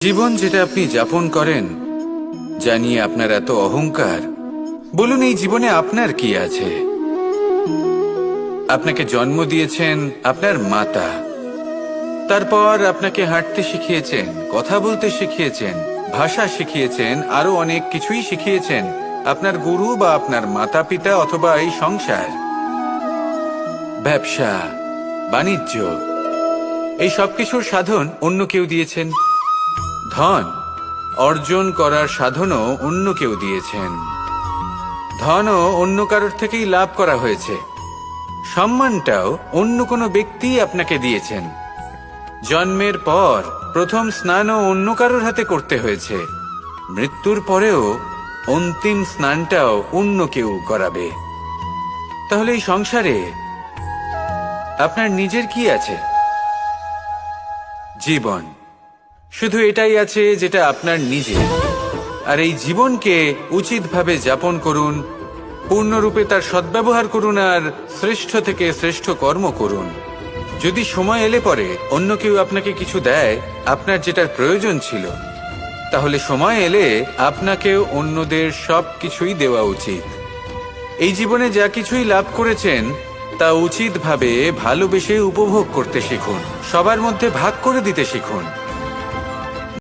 জীবন যেটা আপনি যাপন করেন, জানিয়ে আপনার এত অহংকার, বলুন এই জীবনে আপনার কি আছে? আপনাকে জন্ম দিয়েছেন আপনার মাতা, তারপর আপনাকে হাঁটতে শিখিয়েছেন, কথা বলতে শিখিয়েছেন, ভাষা শিখিয়েছেন, আরো অনেক কিছুই শিখিয়েছেন আপনার গুরু বা আপনার মাতা পিতা অথবা এই সংসার। ব্যবসা, বাণিজ্য, এই সবকিছুর সাধন অন্য কেউ দিয়েছেন। ধন অর্জন করার সাধনও অন্য কেউ দিয়েছেন। ধনও অন্য কারোর থেকেই লাভ করা হয়েছে। সম্মানটাও অন্য কোনো ব্যক্তি আপনাকে দিয়েছেন। জন্মের পর প্রথম স্নানও অন্য কারোর হাতে করতে হয়েছে। মৃত্যুর পরেও অন্তিম স্নানটাও অন্য কেউ করাবে। তাহলে এই সংসারে আপনার নিজের কি আছে? জীবন। শুধু এটাই আছে যেটা আপনার নিজের। আর এই জীবনকে উচিতভাবে যাপন করুন, পূর্ণরূপে তার সদ্ব্যবহার করুন, আর শ্রেষ্ঠ থেকে শ্রেষ্ঠ কর্ম করুন। যদি সময় এলে পরে অন্য কেউ আপনাকে কিছু দেয় আপনার যেটার প্রয়োজন ছিল, তাহলে সময় এলে আপনাকেও অন্যদের সব কিছুই দেওয়া উচিত। এই জীবনে যা কিছুই লাভ করেছেন তা উচিতভাবে ভালোবেসে উপভোগ করতে শিখুন, সবার মধ্যে ভাগ করে দিতে শিখুন।